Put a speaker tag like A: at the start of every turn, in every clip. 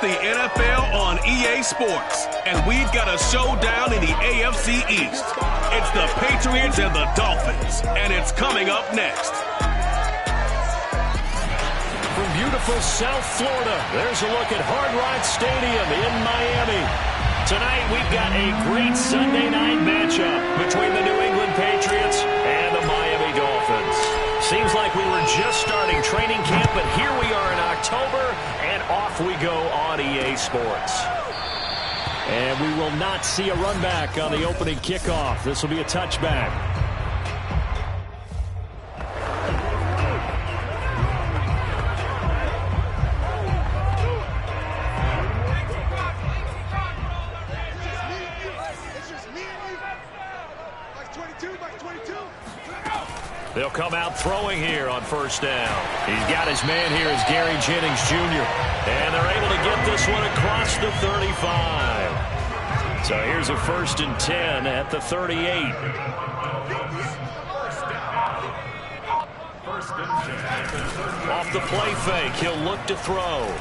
A: the NFL on EA Sports, and we've got a showdown in the AFC East. It's the Patriots and the Dolphins, and it's coming up next.
B: From beautiful South Florida, there's a look at Hard Rock Stadium in Miami. Tonight, we've got a great Sunday night matchup between the New England Patriots and the Miami Dolphins. Seems like we were just starting training camp, but here we are in October, and off we go on EA Sports. And we will not see a run back on the opening kickoff. This will be a touchback. They'll come out throwing here on first down. He's got his man here as Gary Jennings Jr. And they're able to get this one across the 35. So here's a 1st and 10 at the 38. Off the play fake, he'll look to throw.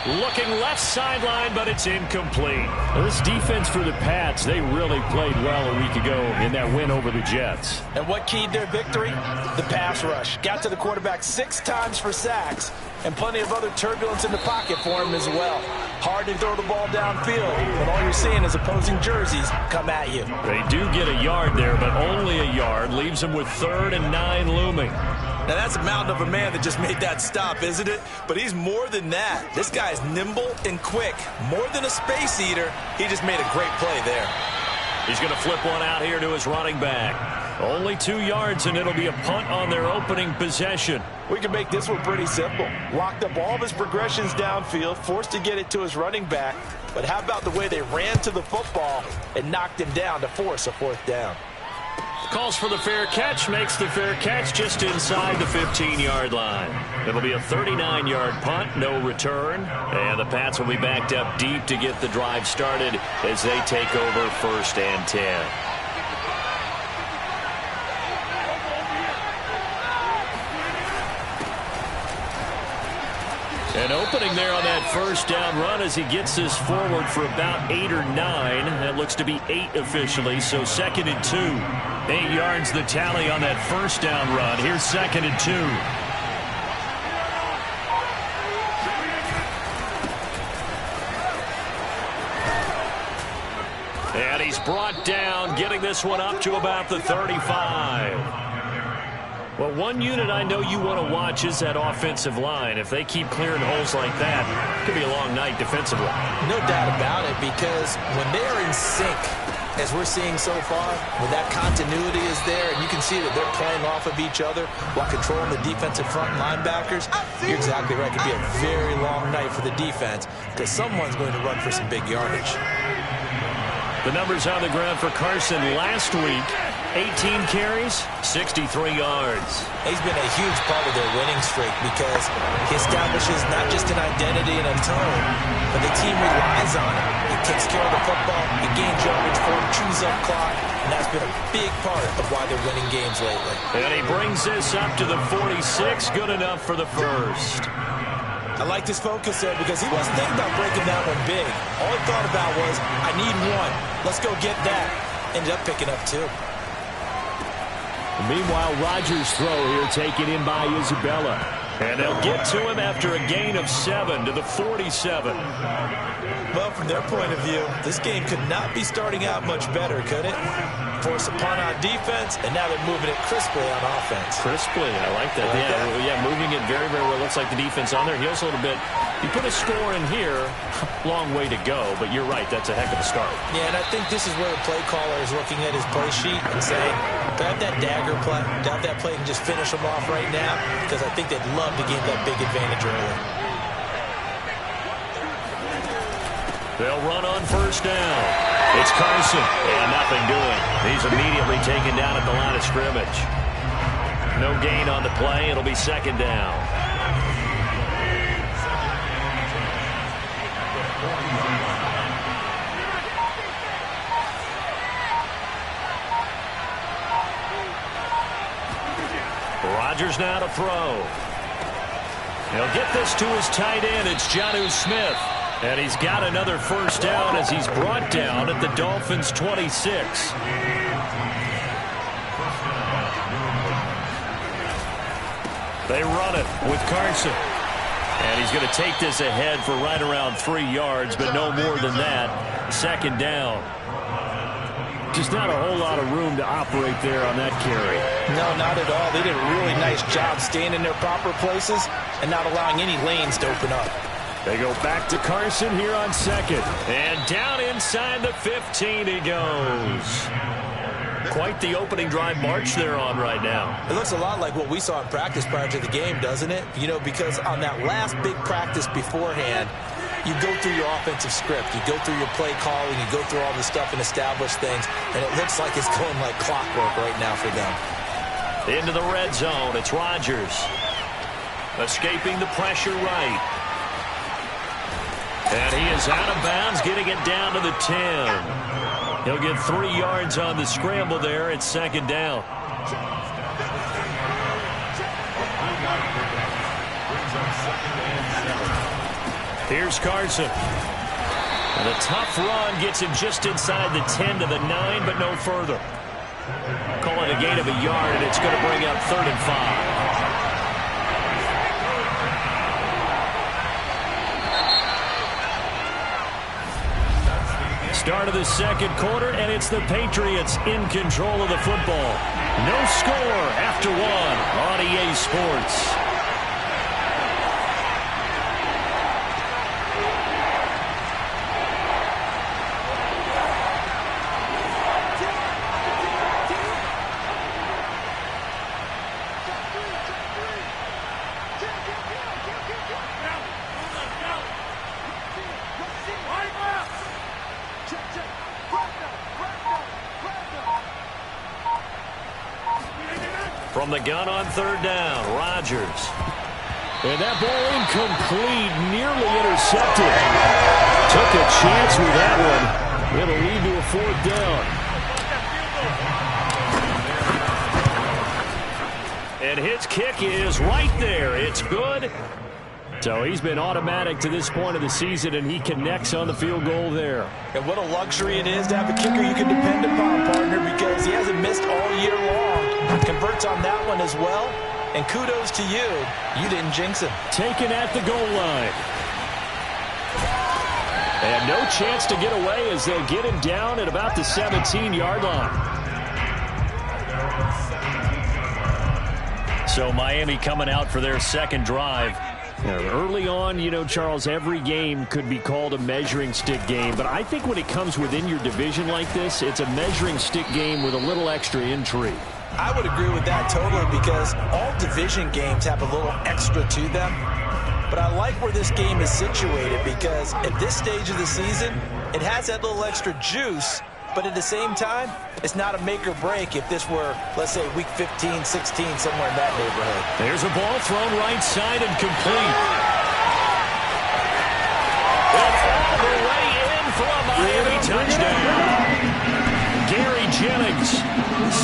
B: Looking left sideline, but it's incomplete. Well, this defense for the Pats, they really played well a week ago in that win over the Jets.
C: And what keyed their victory? The pass rush. Got to the quarterback 6 times for sacks, and plenty of other turbulence in the pocket for him as well. Hard to throw the ball downfield, but all you're seeing is opposing jerseys come at you.
B: They do get a yard there, but only a yard. Leaves them with 3rd and 9 looming.
C: Now, that's a mountain of a man that just made that stop, isn't it? But he's more than that. This guy's nimble and quick. More than a space eater, he just made a great play there.
B: He's going to flip one out here to his running back. Only 2 yards, and it'll be a punt on their opening possession.
C: We can make this one pretty simple. Locked up all of his progressions downfield, forced to get it to his running back. But how about the way they ran to the football and knocked him down to force a 4th down?
B: Calls for the fair catch, makes the fair catch just inside the 15-yard line. It'll be a 39-yard punt, no return. And the Pats will be backed up deep to get the drive started as they take over 1st and 10. An opening there on that 1st down run as he gets this forward for about 8 or 9. That looks to be 8 officially, so 2nd and 2. 8 yards the tally on that 1st down run. Here's 2nd and 2. And he's brought down, getting this one up to about the 35. Well, one unit I know you want to watch is that offensive line. If they keep clearing holes like that, it could be a long night defensively.
C: No doubt about it, because when they are in sync, as we're seeing so far, when that continuity is there, and you can see that they're playing off of each other while controlling the defensive front linebackers, you're exactly right. It could be a very long night for the defense because someone's going to run for some big yardage.
B: The numbers on the ground for Carson last week. 18 carries, 63 yards.
C: He's been a huge part of their winning streak because he establishes not just an identity and a tone, but the team relies on him. He takes care of the football, he gains yardage for him, chews up clock, and that's been a big part of why they're winning games lately.
B: And he brings this up to the 46, good enough for the 1st.
C: I like his focus there because he wasn't thinking about breaking that one big. All he thought about was, I need 1. Let's go get that. Ended up picking up 2.
B: Meanwhile, Rodgers' throw here taken in by Isabella. And they'll get to him after a gain of 7 to the 47.
C: Well, from their point of view, this game could not be starting out much better, could it? Force a punt on defense, and now they're moving it crisply on offense.
B: Crisply, I like that. Yeah, moving it very, very well. Looks like the defense on there. Heels a little bit. You put a score in here, long way to go, but you're right, that's a heck of a start.
C: Yeah, and I think this is where the play caller is looking at his play sheet and saying, grab that dagger play, grab that play and just finish them off right now, because I think they'd love to gain that big advantage early.
B: They'll run on 1st down. It's Carson, and nothing doing. He's immediately taken down at the line of scrimmage. No gain on the play. It'll be 2nd down. Rodgers now to throw. He'll get this to his tight end. It's Jonnu Smith. And he's got another first down as he's brought down at the Dolphins' 26. They run it with Carson. And he's going to take this ahead for right around 3 yards, but no more than that. Second down. Just not a whole lot of room to operate there on that carry.
C: No, not at all. They did a really nice job staying in their proper places and not allowing any lanes to open up.
B: They go back to Carson here on second. And down inside the 15 he goes. Quite the opening drive march they're on right now.
C: It looks a lot like what we saw in practice prior to the game, doesn't it? You know, because on that last big practice beforehand, you go through your offensive script, you go through your play calling, you go through all this stuff and establish things, and it looks like it's going like clockwork right now for them.
B: Into the red zone, it's Rodgers. Escaping the pressure right. And he is out of bounds, getting it down to the 10. He'll get 3 yards on the scramble there. It's second down. Here's Carson. And a tough run gets him just inside the 10 to the 9, but no further. Call it a gain of a yard, and it's going to bring up 3rd and 5. Start of the second quarter, and it's the Patriots in control of the football. No score after 1 on EA Sports. From the gun on 3rd down, Rodgers. And that ball incomplete, nearly intercepted. Took a chance with that one. It'll lead to a 4th down. And his kick is right there. It's good. So he's been automatic to this point of the season, and he connects on the field goal there.
C: And what a luxury it is to have a kicker you can depend upon, partner, because he hasn't missed all year long. Converts on that one as well. And kudos to you. You didn't jinx him.
B: Taken at the goal line. And no chance to get away as they'll get him down at about the 17-yard line. So Miami coming out for their second drive. Early on, you know, Charles, every game could be called a measuring stick game. But I think when it comes within your division like this, it's a measuring stick game with a little extra intrigue.
C: I would agree with that totally, because all division games have a little extra to them. But I like where this game is situated, because at this stage of the season, it has that little extra juice. But at the same time, it's not a make or break if this were, let's say, week 15, 16, somewhere in that neighborhood.
B: There's a ball thrown right side and complete. And all the way in for a Miami touchdown. Gary Jennings,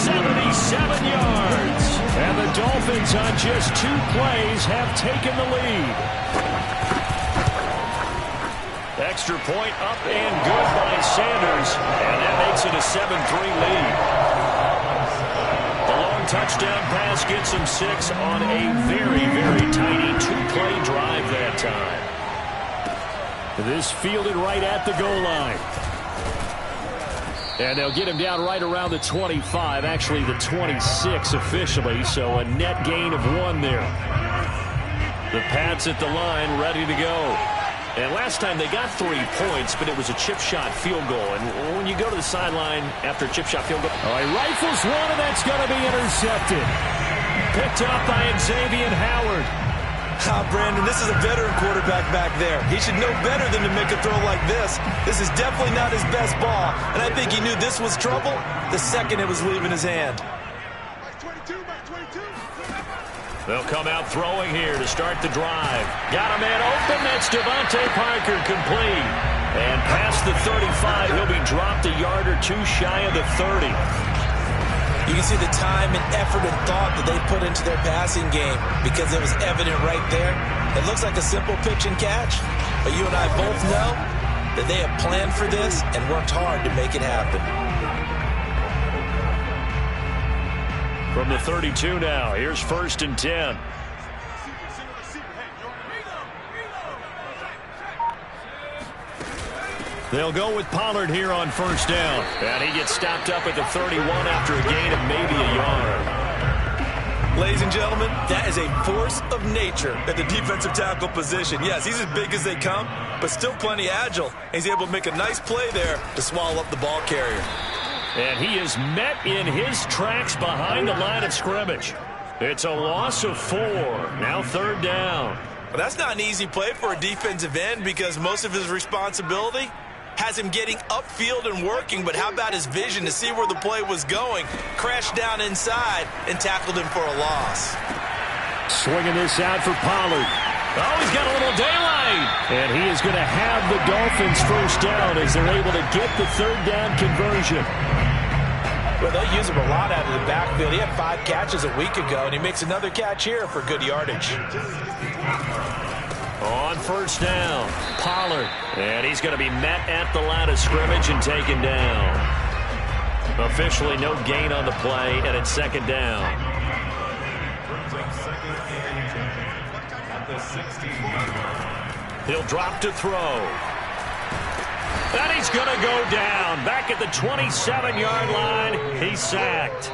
B: 77 yards. And the Dolphins on just 2 plays have taken the lead. Extra point up and good by Sanders. And that makes it a 7-3 lead. The long touchdown pass gets him 6 on a very, very tiny 2-play drive that time. This fielded right at the goal line. And they'll get him down right around the 25, actually the 26 officially, so a net gain of 1 there. The Pats at the line, ready to go. And last time they got 3 points, but it was a chip shot field goal. And when you go to the sideline after a chip shot field goal, he rifles one, and that's going to be intercepted. Picked up by Xavier Howard.
C: Brandon, this is a veteran quarterback back there. He should know better than to make a throw like this. This is definitely not his best ball, and I think he knew this was trouble the second it was leaving his hand.
B: They'll come out throwing here to start the drive. Got a man open. That's Devontae Parker, complete. And past the 35, he'll be dropped a yard or 2 shy of the 30.
C: You can see the time and effort and thought that they put into their passing game because it was evident right there. It looks like a simple pitch and catch, but you and I both know that they have planned for this and worked hard to make it happen.
B: From the 32 now, here's 1st and 10. They'll go with Pollard here on 1st down. And he gets stopped up at the 31 after a gain of maybe a yard.
C: Ladies and gentlemen, that is a force of nature at the defensive tackle position. Yes, he's as big as they come, but still plenty agile. He's able to make a nice play there to swallow up the ball carrier.
B: And he is met in his tracks behind the line of scrimmage. It's a loss of 4. Now 3rd down.
C: Well, that's not an easy play for a defensive end because most of his responsibility has him getting upfield and working, but how about his vision to see where the play was going, crashed down inside, and tackled him for a loss.
B: Swinging this out for Pollard. Oh, he's got a little daylight. And he is going to have the Dolphins 1st down as they're able to get the 3rd down conversion.
C: Well, they'll use him a lot out of the backfield. He had 5 catches a week ago, and he makes another catch here for good yardage.
B: On 1st down, Pollard. And he's going to be met at the line of scrimmage and taken down. Officially no gain on the play, and it's 2nd down. He'll drop to throw. And he's going to go down. Back at the 27-yard line, he's sacked.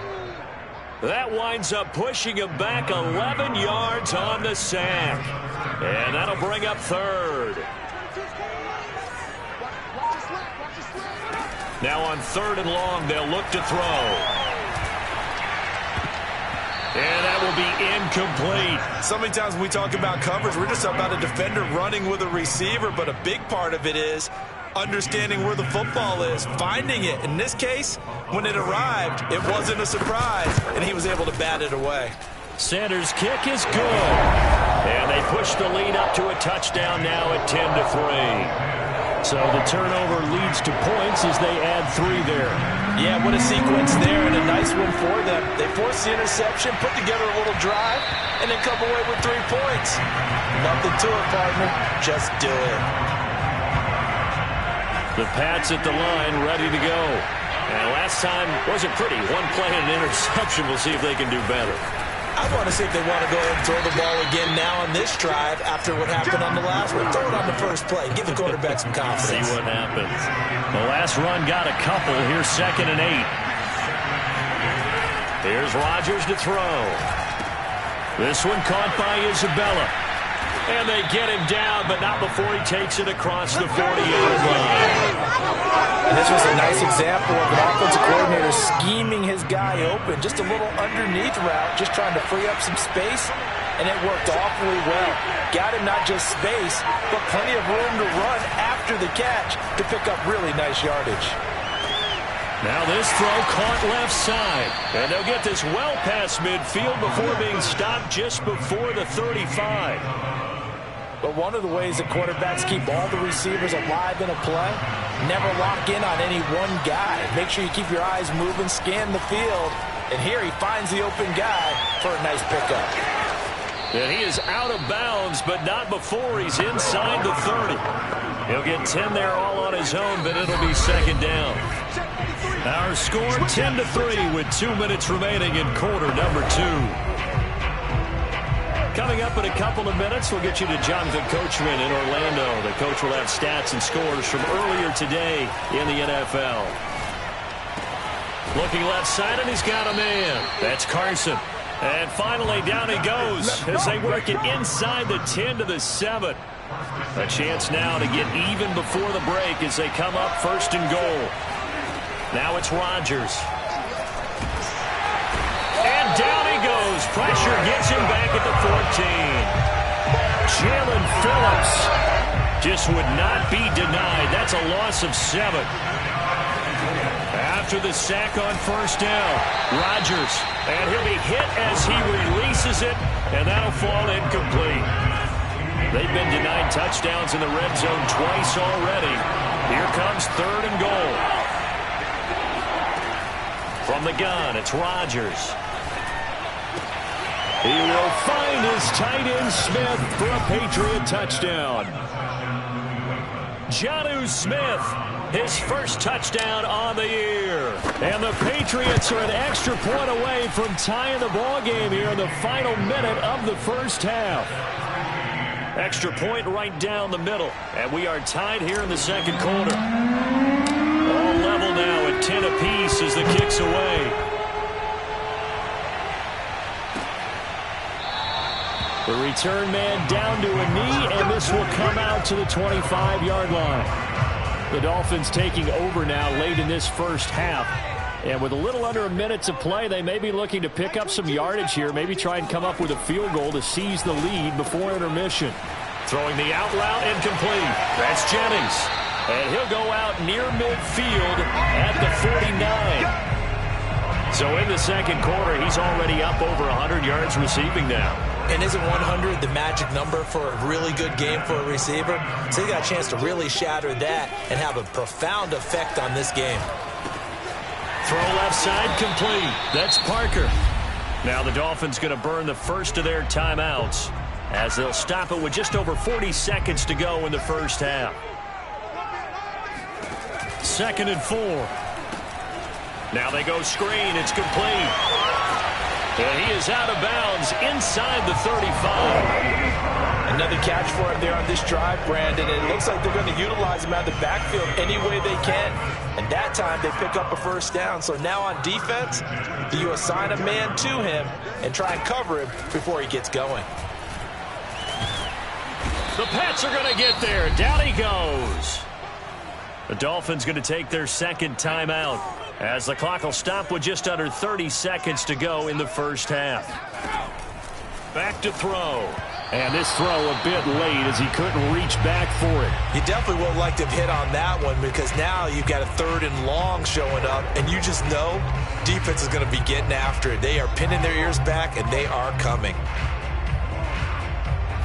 B: That winds up pushing him back 11 yards on the sack. And that'll bring up 3rd. Now on 3rd and long, they'll look to throw. And that will be incomplete.
C: So many times when we talk about coverage, we're just about a defender running with a receiver, but a big part of it is understanding where the football is, finding it. In this case, when it arrived, it wasn't a surprise, and he was able to bat it away.
B: Sanders' kick is good. And they push the lead up to a touchdown now at 10-3. So the turnover leads to points as they add 3 there.
C: Yeah, what a sequence there, and a nice one for them. They forced the interception, put together a little drive, and then come away with 3 points. Nothing to it, partner. Just do it.
B: The Pats at the line, ready to go. And last time wasn't pretty. 1 play and an interception. We'll see if they can do better.
C: I want to see if they want to go ahead and throw the ball again now on this drive after what happened on the last one. Throw it on the first play. Give the quarterback some confidence.
B: See what happens. The last run got a couple. Here's 2nd and 8. Here's Rodgers to throw. This one caught by Isabella. And they get him down, but not before he takes it across the 40-yard line.
C: And this was a nice example of an offensive coordinator scheming his guy open. Just a little underneath route, just trying to free up some space, and it worked awfully well. Got him not just space, but plenty of room to run after the catch to pick up really nice yardage.
B: Now this throw caught left side. And they'll get this well past midfield before being stopped just before the 35.
C: But one of the ways that quarterbacks keep all the receivers alive in a play, never lock in on any one guy. Make sure you keep your eyes moving, scan the field. And here he finds the open guy for a nice pickup.
B: And he is out of bounds, but not before he's inside the 30. He'll get 10 there all on his own, but it'll be 2nd down. Our score 10-3 with 2 minutes remaining in quarter number 2. Coming up in a couple of minutes, we'll get you to Jonathan Coachman in Orlando. The coach will have stats and scores from earlier today in the NFL. Looking left side, and he's got a man. That's Carson. And finally, down he goes as they work it inside the 10 to the 7. A chance now to get even before the break as they come up 1st and goal. Now it's Rodgers. And down he goes. Pressure gets him back at the 14. Jalen Phillips just would not be denied. That's a loss of 7. After the sack on 1st down, Rodgers. And he'll be hit as he releases it, and that'll fall incomplete. They've been denied touchdowns in the red zone twice already. Here comes 3rd and goal. From From the gun, it's Rodgers. He will find his tight end Smith for a Patriot touchdown. Jonnu Smith, his first touchdown on the year. And the Patriots are an extra point away from tying the ball game here in the final minute of the first half. Extra point right down the middle. And we are tied here in the second quarter. All level now at 10 apiece as the kick's away. The return man down to a knee, and this will come out to the 25-yard line. The Dolphins taking over now late in this first half. And with a little under a minute to play, they may be looking to pick up some yardage here, maybe try and come up with a field goal to seize the lead before intermission. Throwing the out route incomplete. That's Jennings. And he'll go out near midfield at the 49. So in the second quarter, he's already up over 100 yards receiving now.
C: And isn't 100 the magic number for a really good game for a receiver? So he got a chance to really shatter that and have a profound effect on this game.
B: Throw left side complete. That's Parker. Now the Dolphins going to burn the first of their timeouts as they'll stop it with just over 40 seconds to go in the first half. 2nd and 4. Now they go screen. It's complete. And he is out of bounds inside the 35.
C: Another catch for him there on this drive, Brandon. And it looks like they're going to utilize him out of the backfield any way they can. And that time they pick up a first down. So now on defense, do you assign a man to him and try and cover him before he gets going?
B: The Pats are going to get there. Down he goes. The Dolphins going to take their second timeout as the clock will stop with just under 30 seconds to go in the first half. Back to throw. And this throw a bit late as he couldn't reach back for it.
C: You definitely would like to hit on that one because now you've got a 3rd and long showing up, and you just know defense is going to be getting after it. They are pinning their ears back, and they are coming.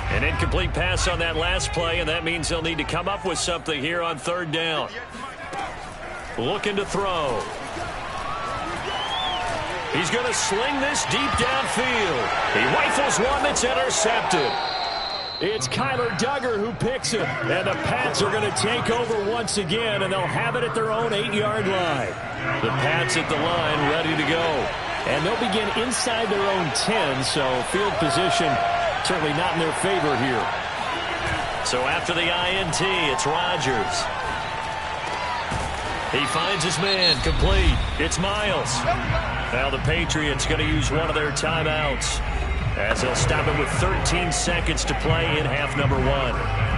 B: An incomplete pass on that last play, and that means they'll need to come up with something here on 3rd down. Looking to throw. He's going to sling this deep downfield. He rifles one that's intercepted. It's Kyler Duggar who picks it, and the Pats are going to take over once again, and they'll have it at their own 8-yard line. The Pats at the line ready to go. And they'll begin inside their own 10, so field position certainly not in their favor here. So after the INT, it's Rodgers. He finds his man, complete. It's Miles. Now the Patriots going to use one of their timeouts as they'll stop it with 13 seconds to play in half number 1.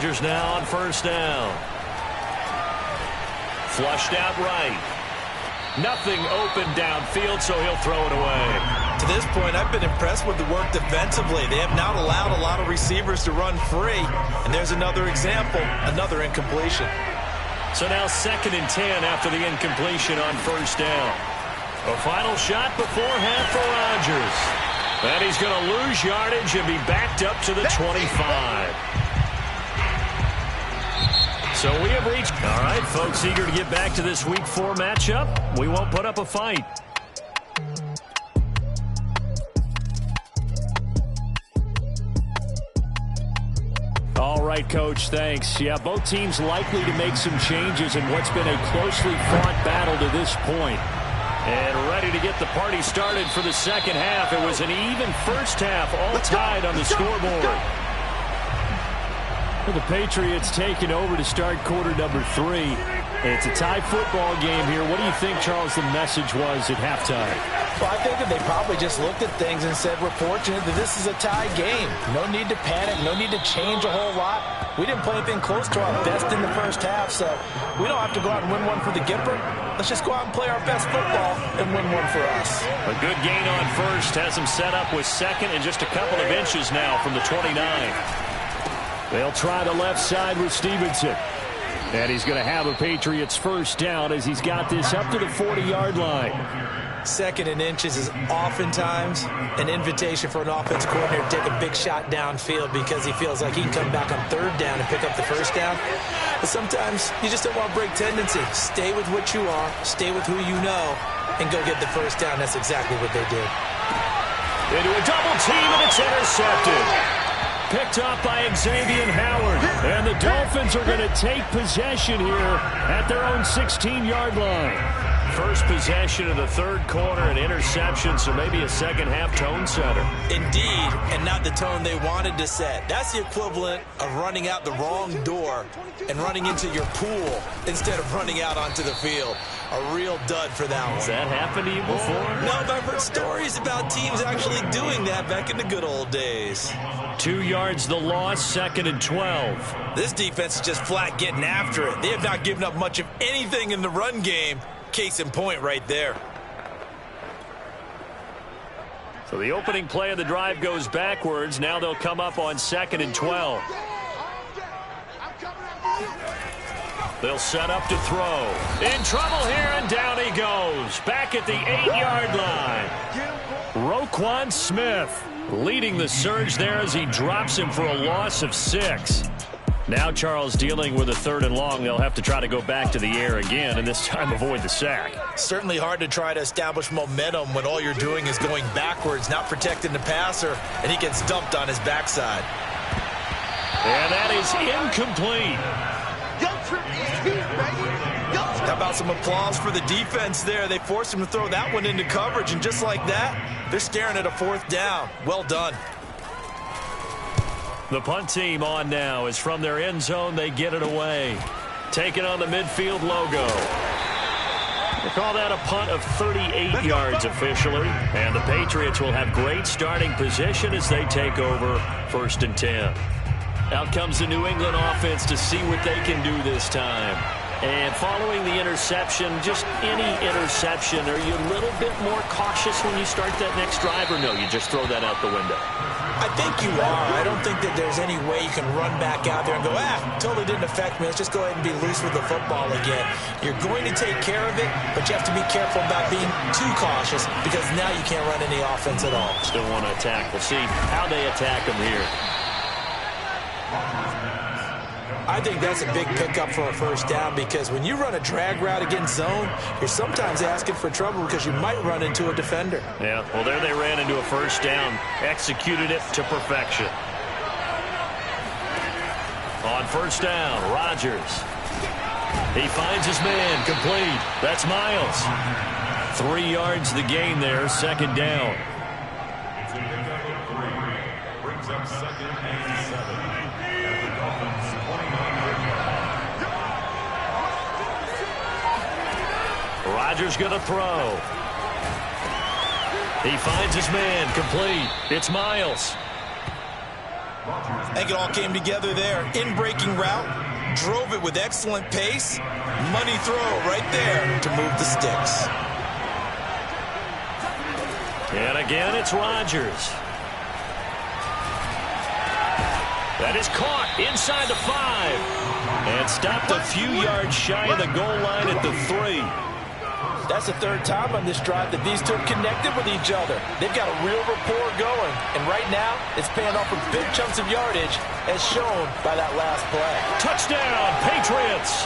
B: Rodgers now on first down. Flushed out right. Nothing open downfield, so he'll throw it away.
C: To this point, I've been impressed with the work defensively. They have not allowed a lot of receivers to run free. And there's another example, another incompletion.
B: So now 2nd and 10 after the incompletion on first down. A final shot before half for Rodgers. And he's going to lose yardage and be backed up to the 25. So we have reached. All right, folks, eager to get back to this Week 4 matchup. We won't put up a fight. All right, Coach, thanks. Yeah, both teams likely to make some changes in what's been a closely fought battle to this point. And ready to get the party started for the second half. It was an even first half, all tied on the scoreboard. The Patriots taking over to start quarter number 3. And it's a tie football game here. What do you think, Charles, the message was at halftime?
C: Well, I think that they probably just looked at things and said, we're fortunate that this is a tie game. No need to panic. No need to change a whole lot. We didn't play anything close to our best in the first half, so we don't have to go out and win one for the Gipper. Let's just go out and play our best football and win one for us.
B: A good gain on first has them set up with 2nd and just a couple of inches now from the 29. They'll try the left side with Stevenson. And he's going to have a Patriots first down as he's got this up to the 40-yard line.
C: 2nd and inches is oftentimes an invitation for an offense coordinator to take a big shot downfield because he feels like he can come back on 3rd down and pick up the first down. But sometimes you just don't want to break tendency. Stay with what you are, stay with who you know, and go get the first down. That's exactly what they did.
B: Into a double team, and it's intercepted. Picked up by Xavier Howard. And the Dolphins are going to take possession here at their own 16-yard line. First possession of the 3rd quarter, an interception, so maybe a second-half tone setter.
C: Indeed, and not the tone they wanted to set. That's the equivalent of running out the wrong door and running into your pool instead of running out onto the field. A real dud for that one.
B: Has that happened to you before?
C: No, but I've heard stories about teams actually doing that back in the good old days.
B: 2 yards the loss, 2nd and 12.
C: This defense is just flat getting after it. They have not given up much of anything in the run game. Case in point right there.
B: So the opening play of the drive goes backwards. Now they'll come up on 2nd and 12. They'll set up to throw. In trouble here, and down he goes. Back at the 8-yard line. Roquan Smith leading the surge there as he drops him for a loss of 6. Now Charles dealing with a 3rd and long. They'll have to try to go back to the air again, and this time avoid the sack.
C: Certainly hard to try to establish momentum when all you're doing is going backwards, not protecting the passer, and he gets dumped on his backside.
B: And that is incomplete.
C: How about some applause for the defense there? They forced him to throw that one into coverage, and just like that, they're staring at a 4th down. Well done.
B: The punt team on now is from their end zone. They get it away. Taking on the midfield logo. They call that a punt of 38 yards officially. And the Patriots will have great starting position as they take over 1st and 10. Out comes the New England offense to see what they can do this time. And following the interception, just any interception, are you a little bit more cautious when you start that next drive, or no, you just throw that out the window?
C: I think you are. I don't think that there's any way you can run back out there and go, totally didn't affect me. Let's just go ahead and be loose with the football again. You're going to take care of it, but you have to be careful about being too cautious because now you can't run any offense at all.
B: Still want to attack. We'll see how they attack them here.
C: I think that's a big pickup for a first down because when you run a drag route against zone, you're sometimes asking for trouble because you might run into a defender.
B: Yeah, well, there they ran into a first down, executed it to perfection. On first down, Rodgers. He finds his man, complete. That's Miles. 3 yards the gain there, 2nd down.
D: Brings up 2nd and 7.
B: Rodgers going to throw. He finds his man, complete. It's Miles.
C: I think it all came together there. In-breaking route, drove it with excellent pace. Money throw right there to move the sticks.
B: And again, it's Rodgers. That is caught inside the 5. And stopped a few yards shy of the goal line at the 3.
C: That's the 3rd time on this drive that these two have connected with each other. They've got a real rapport going. And right now, it's paying off with big chunks of yardage as shown by that last play.
B: Touchdown, Patriots.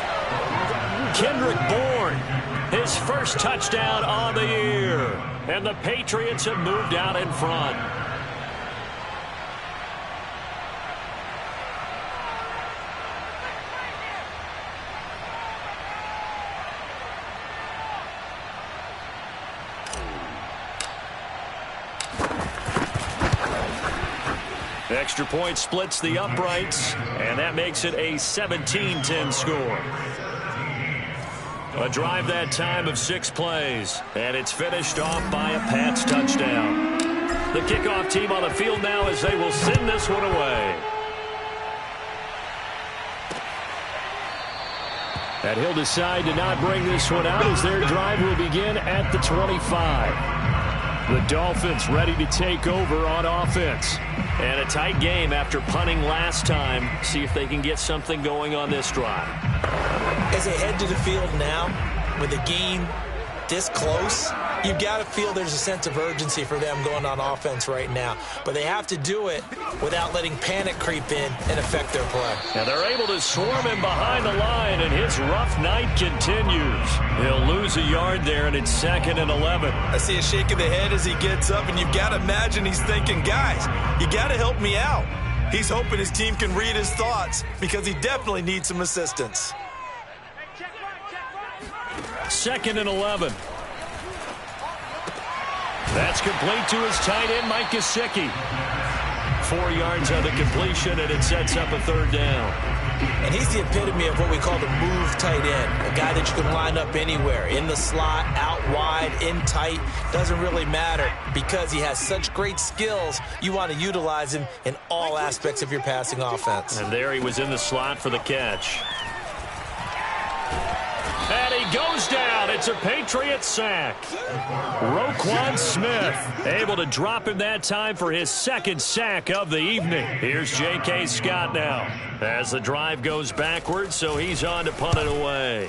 B: Kendrick Bourne, his first touchdown on the year. And the Patriots have moved out in front. Extra point splits the uprights, and that makes it a 17-10 score. A drive that time of 6 plays, and it's finished off by a Pats touchdown. The kickoff team on the field now as they will send this one away. And he'll decide to not bring this one out as their drive will begin at the 25. The Dolphins ready to take over on offense. And a tight game after punting last time. See if they can get something going on this drive.
C: As they head to the field now, with the game this close, you've got to feel there's a sense of urgency for them going on offense right now. But they have to do it without letting panic creep in and affect their play.
B: And they're able to swarm him behind the line, and his rough night continues. He'll lose a yard there, and it's 2nd and 11.
C: I see a shake of the head as he gets up, and you've got to imagine he's thinking, guys, you got to help me out. He's hoping his team can read his thoughts because he definitely needs some assistance.
B: 2nd and 11. That's complete to his tight end, Mike Gesicki. 4 yards on the completion, and it sets up a 3rd down.
C: And he's the epitome of what we call the move tight end, a guy that you can line up anywhere, in the slot, out wide, in tight, doesn't really matter because he has such great skills. You want to utilize him in all aspects of your passing offense.
B: And there he was in the slot for the catch. And he goes down. It's a Patriot sack. Roquan Smith able to drop him that time for his 2nd sack of the evening. Here's J.K. Scott now as the drive goes backwards, so he's on to punt it away.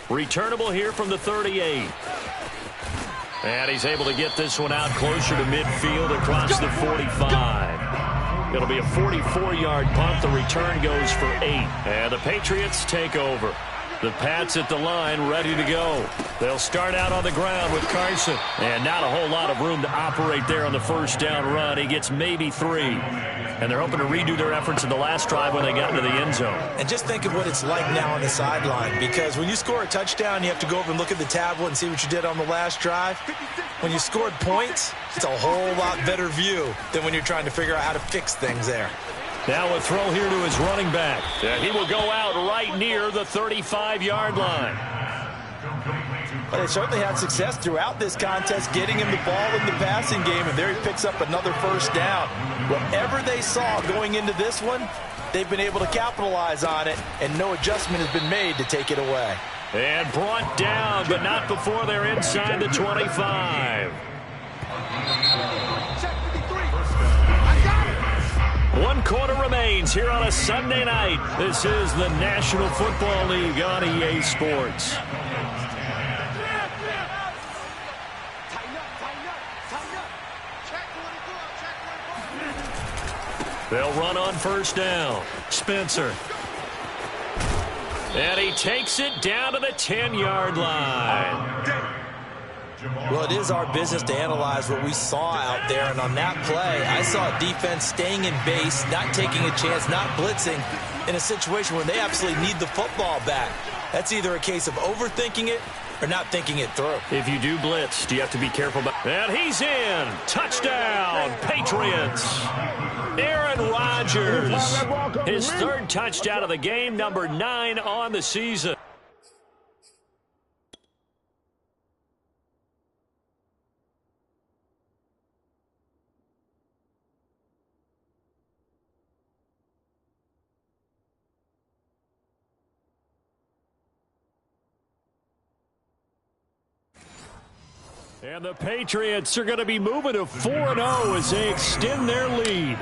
B: Returnable here from the 38. And he's able to get this one out closer to midfield across the 45. It'll be a 44-yard punt. The return goes for 8. And the Patriots take over. The Pats at the line ready to go. They'll start out on the ground with Carson. And not a whole lot of room to operate there on the 1st down run. He gets maybe 3. And they're hoping to redo their efforts in the last drive when they got into the end zone.
C: And just think of what it's like now on the sideline, because when you score a touchdown, you have to go over and look at the tablet and see what you did on the last drive. When you scored points, it's a whole lot better view than when you're trying to figure out how to fix things there.
B: Now a throw here to his running back. And he will go out right near the 35-yard line.
C: Well, they certainly had success throughout this contest getting him the ball in the passing game, and there he picks up another 1st down. Whatever they saw going into this one, they've been able to capitalize on it, and no adjustment has been made to take it away.
B: And brought down, but not before they're inside the 25. 1 quarter remains here on a Sunday night. This is the National Football League on EA Sports. They'll run on 1st down. Spencer. And he takes it down to the 10-yard line.
C: Well, it is our business to analyze what we saw out there, and on that play, I saw a defense staying in base, not taking a chance, not blitzing, in a situation where they absolutely need the football back. That's either a case of overthinking it or not thinking it through.
B: If you do blitz, do you have to be careful about... And he's in! Touchdown, Patriots! Aaron Rodgers, his 3rd touchdown of the game, number 9 on the season. And the Patriots are going to be moving to 4-0 as they extend their lead.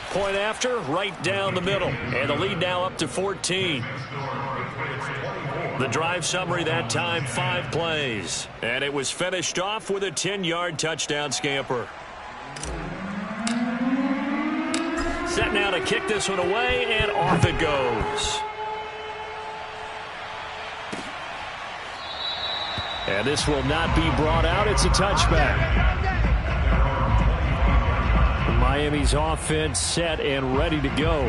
B: Point after, right down the middle. And the lead now up to 14. The drive summary that time, 5 plays. And it was finished off with a 10-yard touchdown scamper. Set now to kick this one away, and off it goes. And this will not be brought out. It's a touchback. Miami's offense set and ready to go.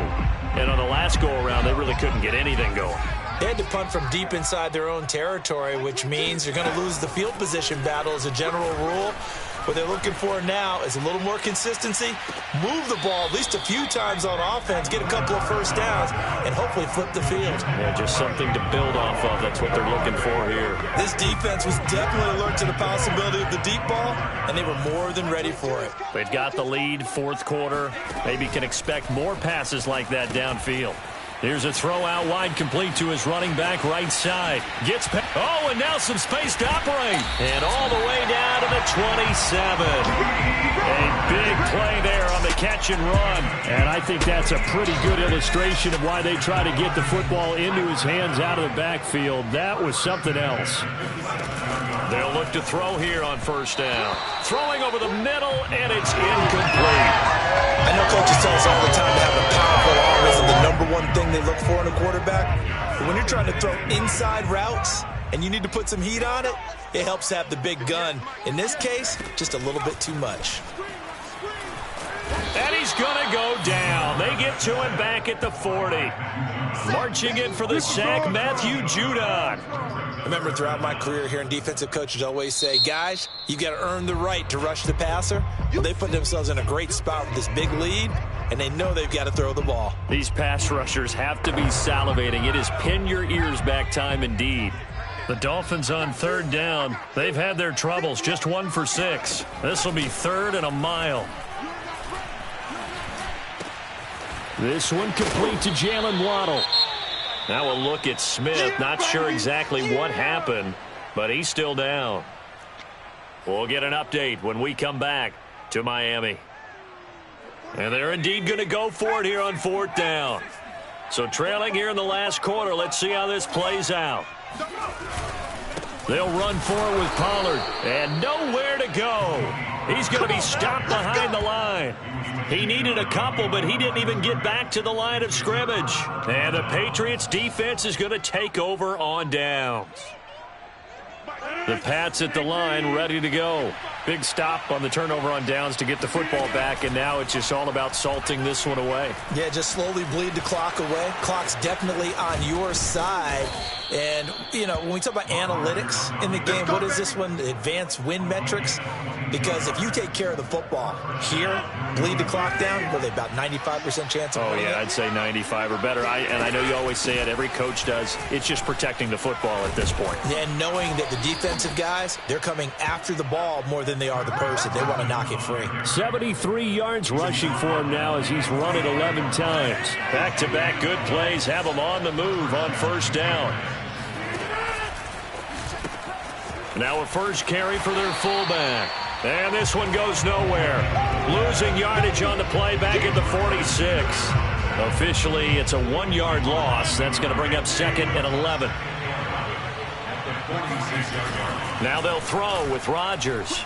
B: And on the last go-around, they really couldn't get anything going.
C: They had to punt from deep inside their own territory, which means you're going to lose the field position battle as a general rule. What they're looking for now is a little more consistency, move the ball at least a few times on offense, get a couple of 1st downs, and hopefully flip the field.
B: Yeah, just something to build off of. That's what they're looking for here.
C: This defense was definitely alert to the possibility of the deep ball, and they were more than ready for it.
B: They've got the lead, 4th quarter. Maybe can expect more passes like that downfield. Here's a throw out wide, complete to his running back right side. Gets and now some space to operate. And all the way down to the 27. A big play there on the catch. catch and run. And I think that's a pretty good illustration of why they try to get the football into his hands out of the backfield. That was something else. They'll look to throw here on first down. Throwing over the middle, and it's incomplete.
C: I know coaches tell us all the time to have a powerful arm isn't the #1 thing they look for in a quarterback. But when you're trying to throw inside routes and you need to put some heat on it, it helps to have the big gun. In this case, just a little bit too much.
B: And he's going to go down. They get to him back at the 40. Marching in for the sack, Matthew Judon.
C: Remember, throughout my career here in defensive coaches always say, guys, you got to earn the right to rush the passer. Well, they put themselves in a great spot with this big lead, and they know they've got to throw the ball.
B: These pass rushers have to be salivating. It is pin your ears back time indeed. The Dolphins on third down. They've had their troubles, just 1 for 6. This will be 3rd and a mile. This one complete to Jalen Waddle. Now a look at Smith. Not sure exactly what happened, but he's still down. We'll get an update when we come back to Miami. And they're indeed going to go for it here on 4th down. So trailing here in the last quarter. Let's see how this plays out. They'll run for it with Pollard. And nowhere to go. He's going to be stopped behind the line. He needed a couple, but he didn't even get back to the line of scrimmage. And the Patriots defense is going to take over on downs. The Pats at the line ready to go. Big stop on the turnover on downs to get the football back, and now it's just all about salting this one away.
C: Yeah, just slowly bleed the clock away. Clock's definitely on your side. And, you know, when we talk about analytics in the game, what is this one? Advanced win metrics? Because if you take care of the football here, bleed the clock down, well, they about 95% chance of winning.
B: Oh, yeah, I'd say 95 or better. And I know you always say it, every coach does. It's just protecting the football at this point.
C: And knowing that the defensive guys, they're coming after the ball more than they are the person. They want to knock it free.
B: 73 yards rushing for him now as he's run it 11 times. Back-to-back good plays have him on the move on first down. Now a first carry for their fullback. And this one goes nowhere. Losing yardage on the play back at the 46. Officially, it's a 1-yard loss. That's going to bring up 2nd and 11. Now they'll throw with Rodgers.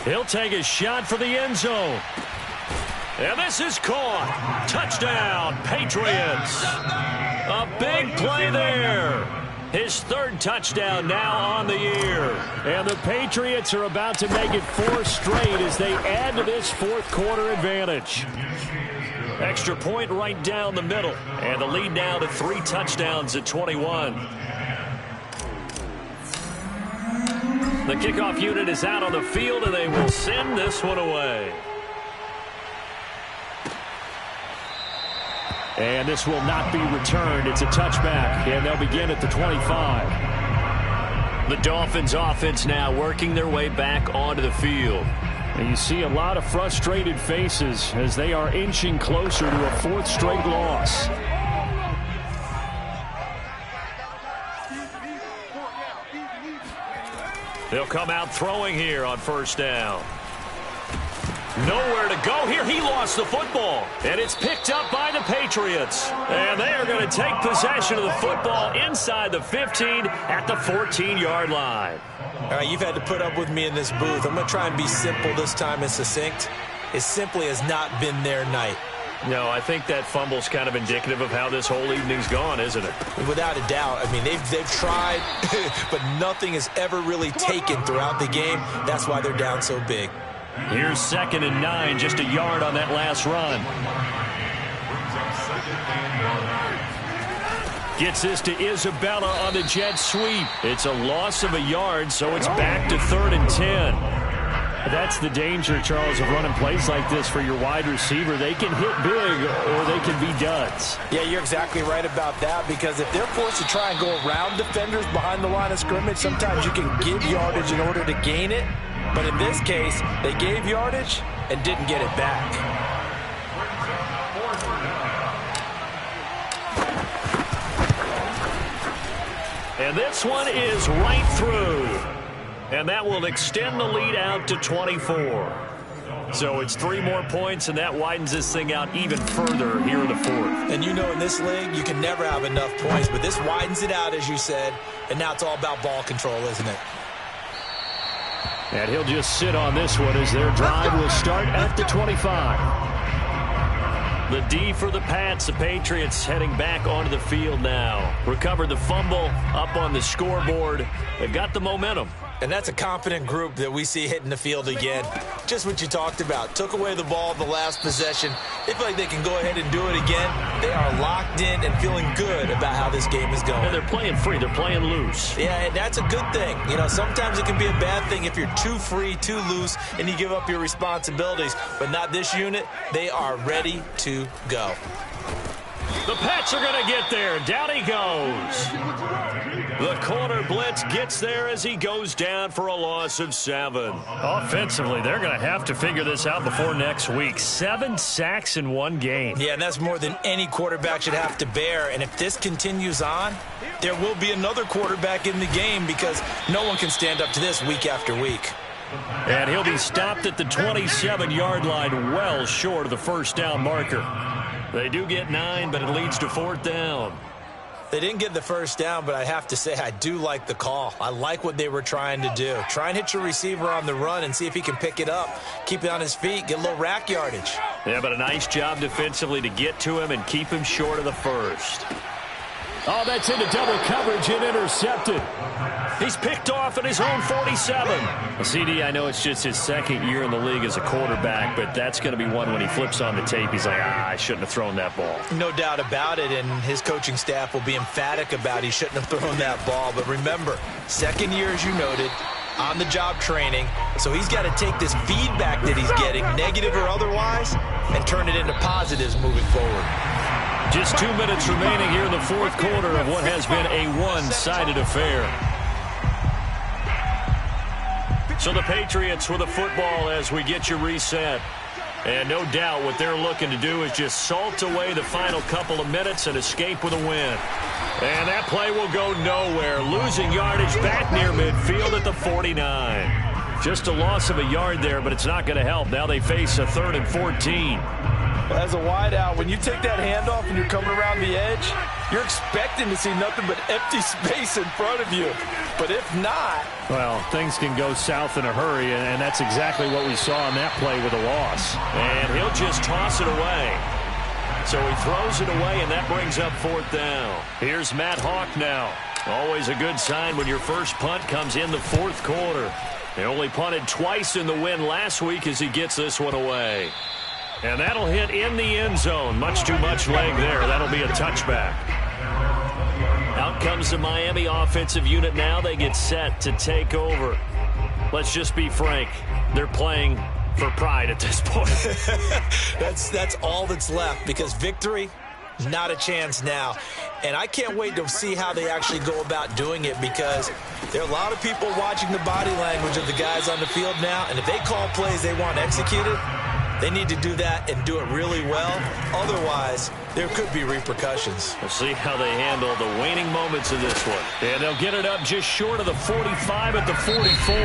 B: He'll take a shot for the end zone. And this is caught. Touchdown, Patriots. A big play there. His 3rd touchdown now on the year. And the Patriots are about to make it 4 straight as they add to this 4th quarter advantage. Extra point right down the middle. And the lead now to 3 touchdowns at 21. The kickoff unit is out on the field, and they will send this one away. And this will not be returned. It's a touchback, and they'll begin at the 25. The Dolphins offense now working their way back onto the field. And you see a lot of frustrated faces as they are inching closer to a 4th straight loss. They'll come out throwing here on first down. Nowhere to go here. He lost the football. And it's picked up by the Patriots. And they are going to take possession of the football inside the 15 at the 14-yard line.
C: All right, you've had to put up with me in this booth. I'm going to try and be simple this time and succinct. It simply has not been their night.
B: No, I think that fumble's kind of indicative of how this whole evening's gone, isn't it?
C: Without a doubt. I mean, they've tried, but nothing has ever really taken throughout the game. That's why they're down so big.
B: Here's 2nd and 9, just a yard on that last run. Gets this to Isabella on the jet sweep. It's a loss of a yard, so it's back to 3rd and 10. That's the danger, Charles, of running plays like this for your wide receiver. They can hit big or they can be duds.
C: Yeah, you're exactly right about that, because if they're forced to try and go around defenders behind the line of scrimmage, sometimes you can give yardage in order to gain it. But in this case, they gave yardage and didn't get it back.
B: And this one is right through. And that will extend the lead out to 24. So it's 3 more points, and that widens this thing out even further here in the fourth.
C: And you know in this league, you can never have enough points, but this widens it out, as you said, and now it's all about ball control, isn't it?
B: And he'll just sit on this one as their drive will start at the 25. The D for the Pats. The Patriots heading back onto the field now. Recovered the fumble, up on the scoreboard. They've got the momentum.
C: And that's a confident group that we see hitting the field again. Just what you talked about. Took away the ball the last possession. They feel like they can go ahead and do it again. They are locked in and feeling good about how this game is going.
B: And they're playing free. They're playing loose.
C: Yeah, and that's a good thing. You know, sometimes it can be a bad thing if you're too free, too loose, and you give up your responsibilities. But not this unit. They are ready to go.
B: The Pats are going to get there. Down he goes. The corner blitz gets there as he goes down for a loss of 7. Offensively, they're going to have to figure this out before next week. 7 sacks in one game.
C: Yeah, and that's more than any quarterback should have to bear. And if this continues on, there will be another quarterback in the game because no one can stand up to this week after week.
B: And he'll be stopped at the 27-yard line, well short of the first down marker. They do get 9, but it leads to 4th down.
C: They didn't get the first down, but I have to say I do like the call. I like what they were trying to do. Try and hit your receiver on the run and see if he can pick it up, keep it on his feet, get a little rack yardage.
B: Yeah, but a nice job defensively to get to him and keep him short of the first. Oh, that's into double coverage and intercepted. He's picked off at his own 47. Well, CD, I know it's just his second year in the league as a quarterback, but that's going to be one when he flips on the tape. He's like, I shouldn't have thrown that ball.
C: No doubt about it, and his coaching staff will be emphatic about he shouldn't have thrown that ball. But remember, second year, as you noted, on-the-job training, so he's got to take this feedback that he's getting, negative or otherwise, and turn it into positives moving forward.
B: Just 2 minutes remaining here in the fourth quarter of what has been a one-sided affair. So the Patriots with the football as we get you reset. And no doubt what they're looking to do is just salt away the final couple of minutes and escape with a win. And that play will go nowhere. Losing yardage back near midfield at the 49. Just a loss of a yard there, but it's not going to help. Now they face a 3rd and 14.
C: As a wideout, when you take that handoff and you're coming around the edge, you're expecting to see nothing but empty space in front of you. But if not...
B: Well, things can go south in a hurry, and that's exactly what we saw on that play with a loss. And he'll just toss it away. So he throws it away, and that brings up 4th down. Here's Matt Hawk now. Always a good sign when your first punt comes in the fourth quarter. They only punted twice in the win last week as he gets this one away. And that'll hit in the end zone. Much too much leg there. That'll be a touchback. Out comes the Miami offensive unit now. They get set to take over. Let's just be frank. They're playing for pride at this point.
C: That's all that's left because victory, not a chance now. And I can't wait to see how they actually go about doing it because there are a lot of people watching the body language of the guys on the field now. And if they call plays they want executed, they need to do that and do it really well. Otherwise, there could be repercussions.
B: We'll see how they handle the waning moments of this one. And they'll get it up just short of the 45 at the 44.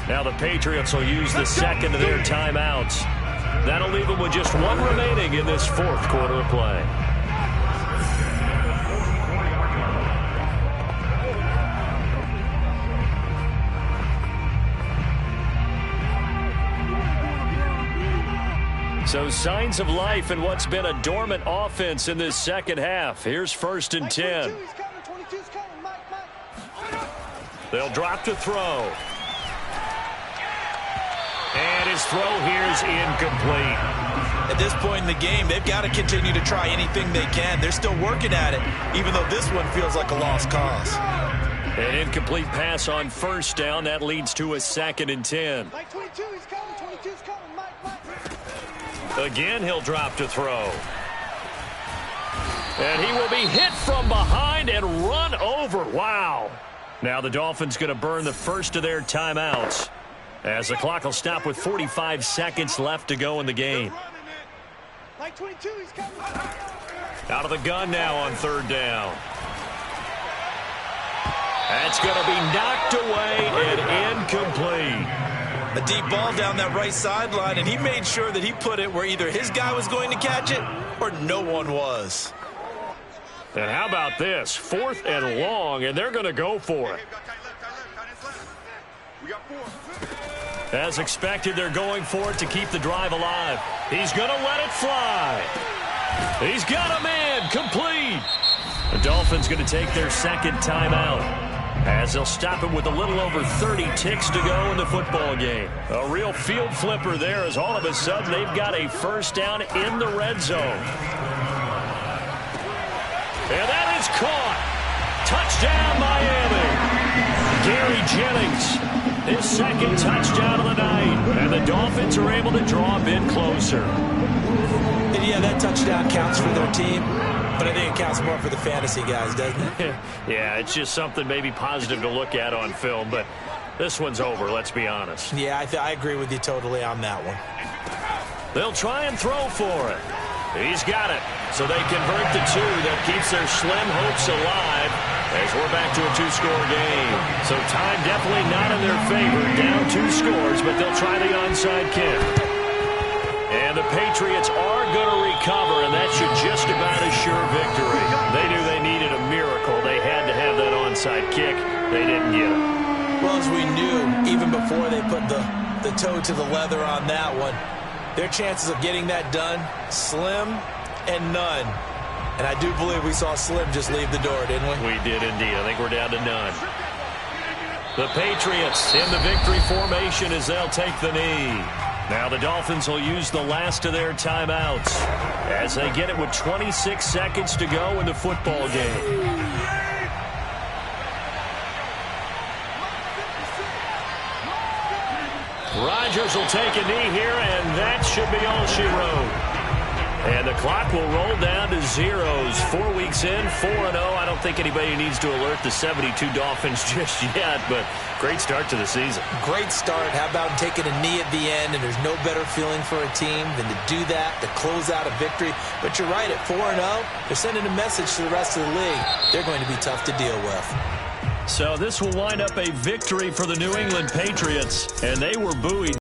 B: Now the Patriots will use the second of their timeouts. That'll leave them with just 1 remaining in this fourth quarter of play. So signs of life in what's been a dormant offense in this second half. Here's 1st and 10. They'll drop to throw. And his throw here is incomplete.
C: At this point in the game, they've got to continue to try anything they can. They're still working at it, even though this one feels like a lost cause.
B: An incomplete pass on 1st down. That leads to a 2nd and 10. Again, he'll drop to throw. And he will be hit from behind and run over. Wow. Now the Dolphins going to burn the first of their timeouts as the clock will stop with 45 seconds left to go in the game. Out of the gun now on 3rd down. That's going to be knocked away and incomplete.
C: A deep ball down that right sideline, and he made sure that he put it where either his guy was going to catch it or no one was.
B: And how about this? 4th and long, and they're going to go for it. As expected, they're going for it to keep the drive alive. He's going to let it fly. He's got a man complete. The Dolphins going to take their second timeout, as they'll stop it with a little over 30 ticks to go in the football game. A real field flipper there, as all of a sudden they've got a first down in the red zone. And that is caught. Touchdown, Miami. Gary Jennings, his second touchdown of the night. And the Dolphins are able to draw a bit closer.
C: And yeah, that touchdown counts for their team. But I think it counts more for the fantasy guys, doesn't it?
B: Yeah, it's just something maybe positive to look at on film, but this one's over, let's be honest.
C: Yeah, I agree with you totally on that one.
B: They'll try and throw for it. He's got it. So they convert the 2. That keeps their slim hopes alive as we're back to a 2-score game. So time definitely not in their favor. Down 2 scores, but they'll try the onside kick. And the Patriots are going to recover, and that should just about assure victory. They knew they needed a miracle. They had to have that onside kick. They didn't get it.
C: Well, as we knew, even before they put the toe to the leather on that one, their chances of getting that done, slim and none. And I do believe we saw Slim just leave the door, didn't we?
B: We did indeed. I think we're down to none. The Patriots in the victory formation as they'll take the knee. Now the Dolphins will use the last of their timeouts as they get it with 26 seconds to go in the football game. Rodgers will take a knee here, and that should be all she wrote. And the clock will roll down to zeros. 4 weeks in, 4-0. I don't think anybody needs to alert the 72 Dolphins just yet, but great start to the season.
C: Great start. How about taking a knee at the end? And there's no better feeling for a team than to do that, to close out a victory. But you're right, at 4-0, they're sending a message to the rest of the league. They're going to be tough to deal with.
B: So this will wind up a victory for the New England Patriots, and they were buoyed